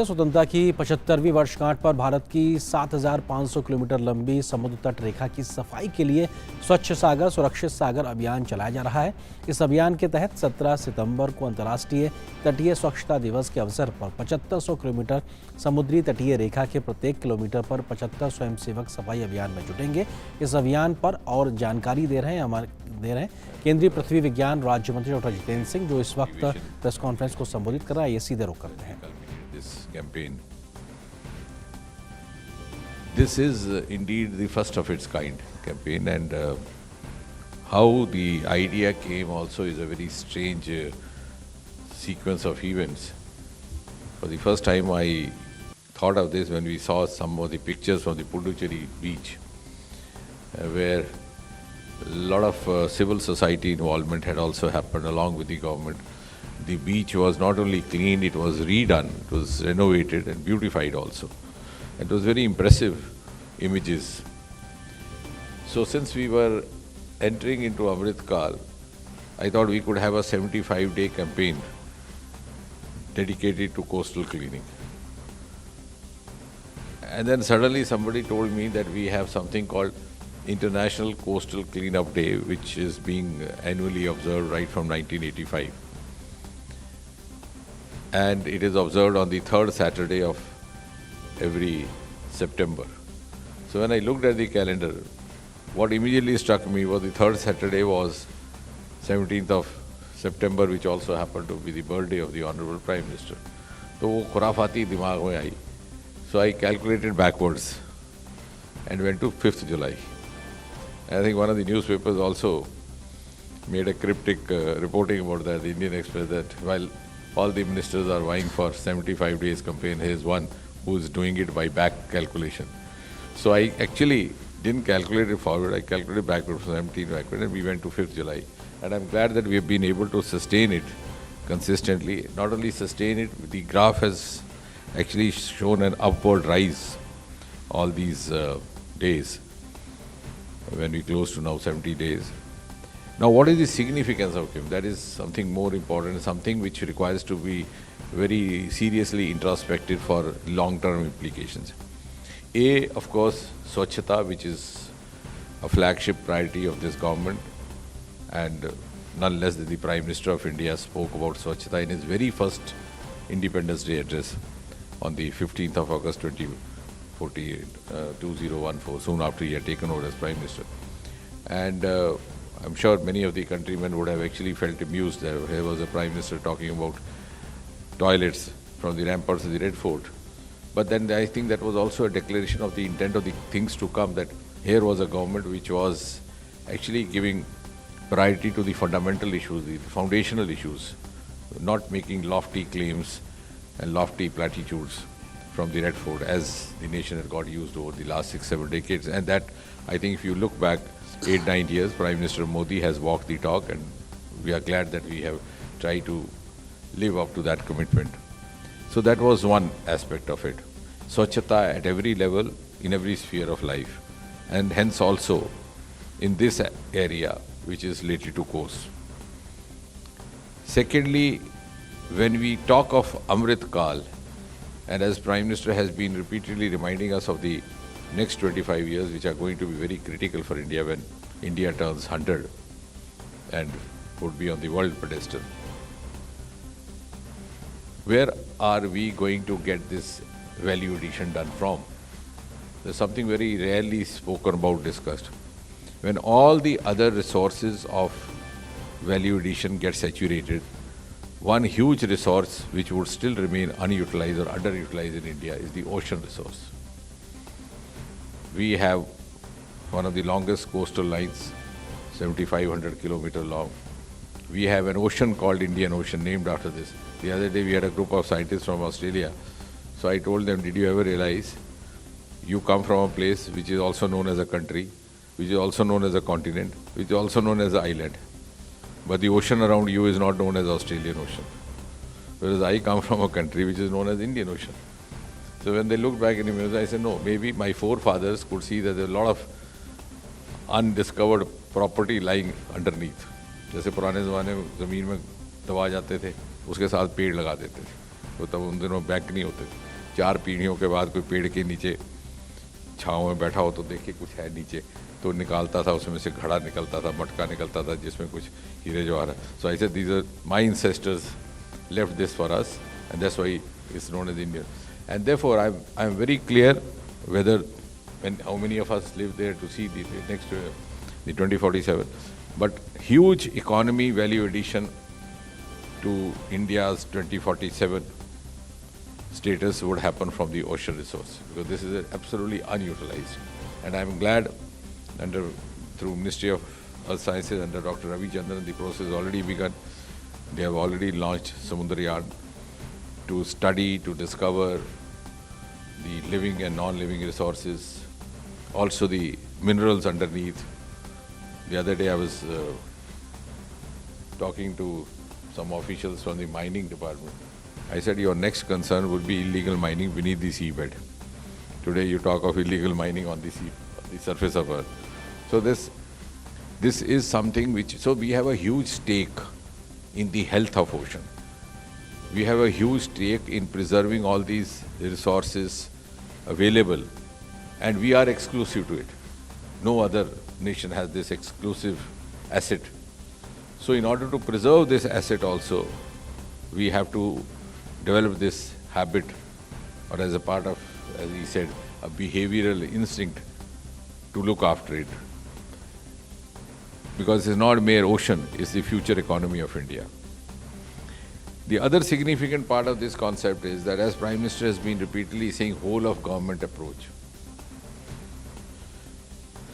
स्वतंत्रता की 75वीं वर्षगांठ पर भारत की 7,500 किलोमीटर लंबी समुद्र तट रेखा की सफाई के लिए स्वच्छ सागर सुरक्षित सागर अभियान चलाया जा रहा है। इस अभियान के तहत 17 सितंबर को अंतर्राष्ट्रीय तटीय स्वच्छता दिवस के अवसर पर 7500 किलोमीटर समुद्री तटीय रेखा के प्रत्येक किलोमीटर पर 75 स्वयंसेवक सफाई अभियान में जुटेंगे। इस अभियान पर और जानकारी दे रहे हैं केंद्रीय पृथ्वी विज्ञान राज्य मंत्री डॉक्टर जितेंद्र सिंह, जो इस वक्त प्रेस कॉन्फ्रेंस को संबोधित कर रहा है। ये सीधे रुख करते हैं। This campaign. This is indeed the first of its kind campaign, and how the idea came also is a very strange sequence of events. For the first time I thought of this when we saw some of the pictures from the Puducherry beach, where a lot of civil society involvement had also happened along with the government. The beach was not only cleaned, it was redone, it was renovated and beautified also. It was very impressive images. So since we were entering into Amrit Kal, I thought we could have a 75-day campaign dedicated to coastal cleaning. And then suddenly somebody told me that we have something called International Coastal Cleanup Day, which is being annually observed right from 1985. And it is observed on the third Saturday of every September. So when I looked at the calendar, what immediately struck me was the third Saturday was 17th of September, which also happened to be the birthday of the Honorable Prime Minister. So वो खुराफाती दिमाग में आई. So I calculated backwards and went to 5th July. I think one of the newspapers also made a cryptic reporting about that, the Indian Express, that while all the ministers are vying for 75 days campaign, here is one who is doing it by back calculation. So I actually didn't calculate it forward, I calculated backward from 17 backward, and we went to 5th July. And I'm glad that we have been able to sustain it consistently. Not only sustain it, the graph has actually shown an upward rise all these days, when we close to now 70 days. Now, what is the significance of him? That is something more important, something which requires to be very seriously introspected for long-term implications. A, of course, Swachhata, which is a flagship priority of this government, and none less than the Prime Minister of India spoke about Swachhata in his very first Independence Day address on the 15th of August 2014, soon after he had taken over as Prime Minister. And I'm sure many of the countrymen would have actually felt amused that here was a Prime Minister talking about toilets from the ramparts of the Red Fort. But then I think that was also a declaration of the intent of the things to come, that here was a government which was actually giving priority to the fundamental issues, the foundational issues, not making lofty claims and lofty platitudes from the Red Fort as the nation had got used over the last 6-7 decades. And that, I think if you look back 8-9 years, Prime Minister Modi has walked the talk, and we are glad that we have tried to live up to that commitment. So that was one aspect of it. Swachhata at every level, in every sphere of life, and hence also in this area which is related to coast. Secondly, when we talk of Amrit Kal, and as Prime Minister has been repeatedly reminding us of the next 25 years, which are going to be very critical for India when India turns 100 and would be on the world pedestal. Where are we going to get this value addition done from? There's something very rarely spoken about, discussed. When all the other resources of value addition get saturated, one huge resource which would still remain unutilized or underutilized in India is the ocean resource. We have one of the longest coastal lines, 7,500 kilometers long. We have an ocean called Indian Ocean, named after this. The other day we had a group of scientists from Australia. So I told them, did you ever realize you come from a place which is also known as a country, which is also known as a continent, which is also known as an island. But the ocean around you is not known as Australian Ocean. Whereas I come from a country which is known as Indian Ocean. So when they looked back in the mirror, I said, no, maybe my forefathers could see that there are a lot of undiscovered property lying underneath. जैसे पुराने ज़माने में ज़मीन में दबा जाते थे, उसके साथ पेड़ लगा देते थे, तो तब उन दिनों बैंक नहीं होते थे. 4 पीढ़ियों के बाद कोई पेड़ के नीचे छाँव में बैठा हो तो देखे कुछ है नीचे, तो निकालता था, उसमें से घड़ा निकलता था, मटका निकलता था जिसमें कुछ हीरे Jawahar. So I said these are my ancestors left this for us, and that's why it's known as India. And therefore I'm very clear whether how many of us live there to see the next the 2047, but huge economy value addition to India's 2047 status would happen from the ocean resource, because this is absolutely unutilized. And I'm glad through Ministry of Earth Sciences under Dr. Ravi Chandran, the process has already begun. They have already launched Samundaryaan to study, to discover the living and non-living resources, also the minerals underneath. The other day I was talking to some officials from the mining department. I said, your next concern would be illegal mining beneath the seabed. Today you talk of illegal mining on the surface of Earth. So this is something which, so we have a huge stake in the health of ocean. We have a huge stake in preserving all these resources available, and we are exclusive to it. No other nation has this exclusive asset. So in order to preserve this asset also, we have to develop this habit, or as a part of, as he said, a behavioral instinct to look after it. Because it's not mere ocean, it's the future economy of India. The other significant part of this concept is that, as Prime Minister has been repeatedly saying, whole of government approach.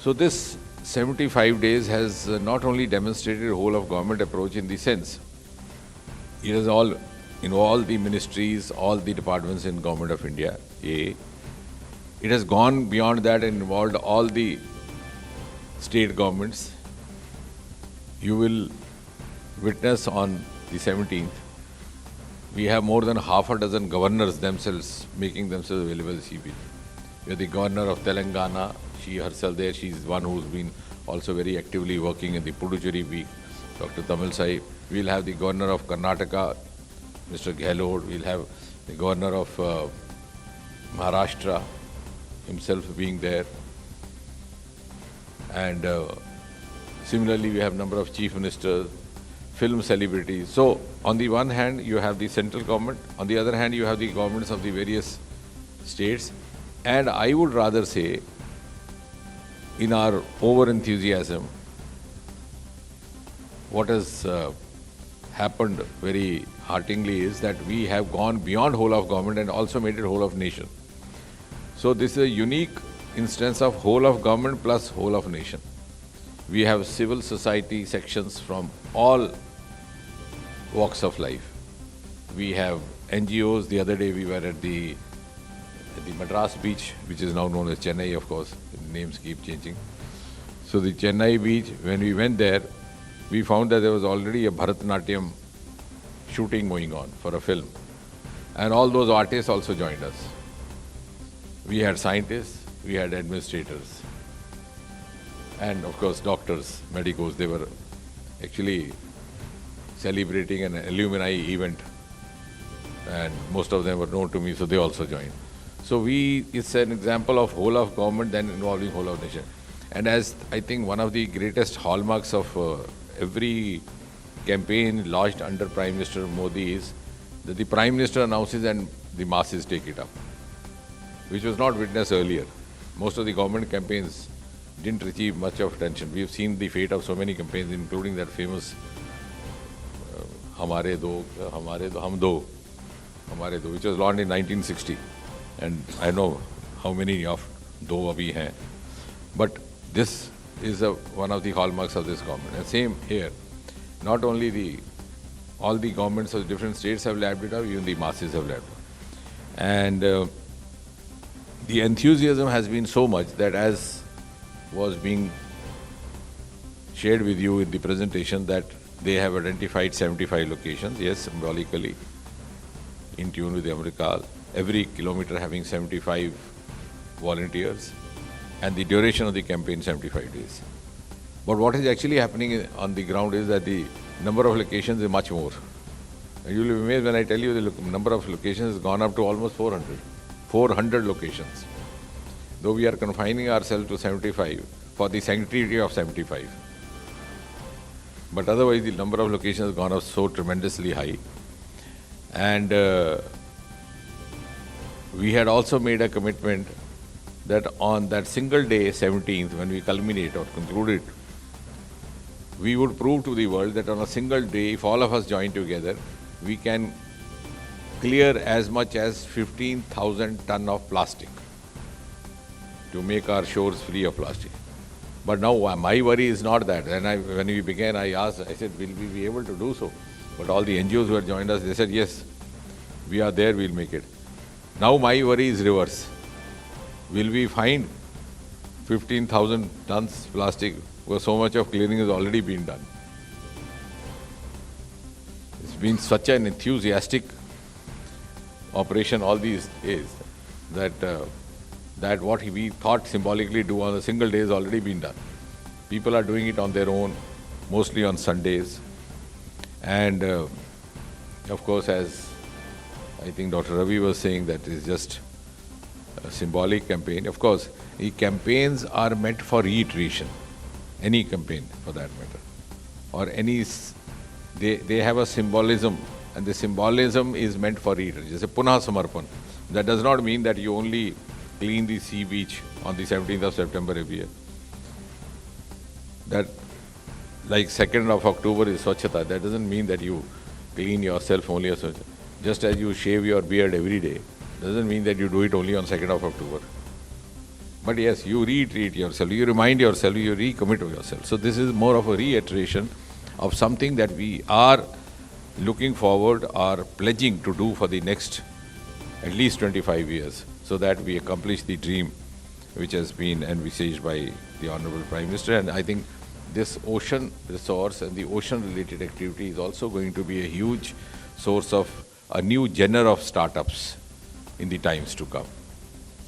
So this 75 days has not only demonstrated whole of government approach in the sense, it has all involved the ministries, all the departments in Government of India, A. It has gone beyond that and involved all the state governments. You will witness on the 17th, we have more than half a dozen governors themselves making themselves available as CP. We have the governor of Telangana, she herself there, she is one who's been also very actively working in the Puducherry week, Dr. Tamil Sai. We'll have the governor of Karnataka, Mr. Gehlot. We'll have the governor of Maharashtra himself being there. And similarly, we have a number of chief ministers, film celebrities. So, on the one hand, you have the central government. On the other hand, you have the governments of the various states. And I would rather say, in our over-enthusiasm, what has happened very heartily is that we have gone beyond whole of government and also made it whole of nation. So this is a unique instance of whole of government plus whole of nation. We have civil society sections from all walks of life. We have NGOs. The other day we were at the Madras beach, which is now known as Chennai, of course. The names keep changing. So the Chennai beach, when we went there, we found that there was already a Bharatanatyam shooting going on for a film. And all those artists also joined us. We had scientists, we had administrators, and of course doctors, medicos. They were actually celebrating an alumni event, and most of them were known to me, so they also joined. So it's an example of whole of government then involving whole of nation. And as I think one of the greatest hallmarks of every campaign launched under Prime Minister Modi is that the Prime Minister announces and the masses take it up, which was not witnessed earlier. Most of the government campaigns didn't receive much of attention. We've seen the fate of so many campaigns, including that famous Hamare Do, which was launched in 1960. And I know how many of Do abhi hain. But this is one of the hallmarks of this government. And same here. Not only all the governments of different states have lapped it up, even the masses have lapped it up. And the enthusiasm has been so much that, as was being shared with you in the presentation, that they have identified 75 locations, yes, symbolically, in tune with the America, every kilometer having 75 volunteers, and the duration of the campaign 75 days. But what is actually happening on the ground is that the number of locations is much more. And you will be amazed when I tell you the number of locations has gone up to almost 400. 400 locations. Though we are confining ourselves to 75 for the sanctity of 75. But otherwise the number of locations has gone up so tremendously high. And we had also made a commitment that on that single day, 17th, when we culminate or conclude it, we would prove to the world that on a single day, if all of us join together, we can clear as much as 15,000 tons of plastic to make our shores free of plastic. But now my worry is not that. And when we began, I asked, I said, will we be able to do so? But all the NGOs who had joined us, they said, yes, we are there, we'll make it. Now my worry is reverse. Will we find 15,000 tons plastic where so much of clearing has already been done? It's been such an enthusiastic operation all these days that that what we thought symbolically do on a single day has already been done. People are doing it on their own, mostly on Sundays. And of course, as I think Dr. Ravi was saying, that is just a symbolic campaign. Of course, the campaigns are meant for reiteration, any campaign for that matter, or any, they have a symbolism, and the symbolism is meant for reiteration. Just a Punah Samarpan. That does not mean that you only clean the sea beach on the 17th of September every year. That, like 2nd of October is Swachhata, that doesn't mean that you clean yourself only as Swachhata. Just as you shave your beard every day, doesn't mean that you do it only on 2nd of October. But yes, you retreat yourself, you remind yourself, you recommit to yourself. So this is more of a reiteration of something that we are looking forward or pledging to do for the next at least 25 years, so that we accomplish the dream which has been envisaged by the Honorable Prime Minister. And I think this ocean resource and the ocean related activity is also going to be a huge source of a new genre of startups in the times to come.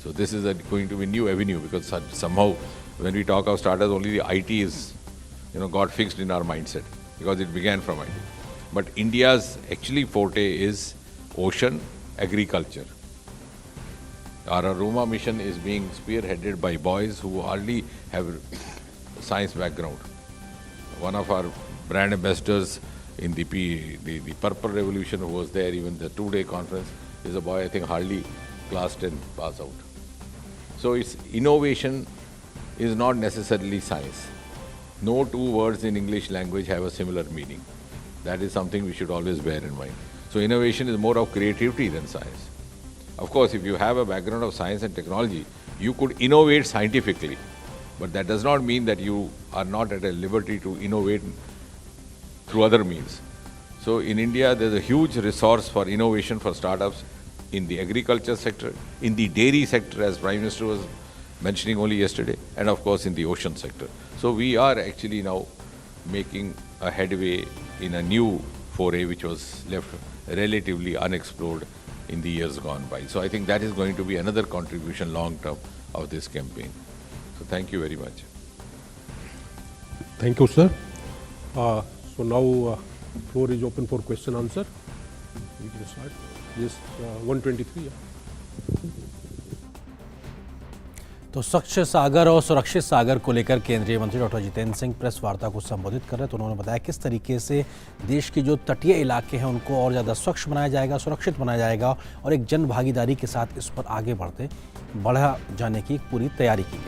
So this is going to be a new avenue, because somehow when we talk of startups, only the IT is, got fixed in our mindset, because it began from IT. But India's actually forte is ocean agriculture. Our Aroma mission is being spearheaded by boys who hardly have science background. One of our brand ambassadors in the Purple Revolution, who was there even the 2-day conference, is a boy I think hardly class 10 pass out. So it's innovation is not necessarily science. No two words in English language have a similar meaning. That is something we should always bear in mind. So innovation is more of creativity than science. Of course, if you have a background of science and technology, you could innovate scientifically. But that does not mean that you are not at a liberty to innovate through other means. So in India, there's a huge resource for innovation for startups in the agriculture sector, in the dairy sector, as Prime Minister was mentioning only yesterday, and of course in the ocean sector. So we are actually now making a headway in a new foray which was left relatively unexplored in the years gone by. So I think that is going to be another contribution long term of this campaign. So thank you very much. Thank you, sir. So now floor is open for question answer. We can start. Yes, 123. तो स्वच्छ सागर और सुरक्षित सागर को लेकर केंद्रीय मंत्री doctor Jitendra Singh press वार्ता को संबोधित कर रहे तो उन्होंने बताया किस तरीके से देश की जो तटीय इलाके हैं उनको और ज़्यादा स्वच्छ बनाया जाएगा, सुरक्षित बनाया जाएगा और एक जन भागीदारी के साथ इस पर आगे बढ़ा जाने की पूरी तैयारी की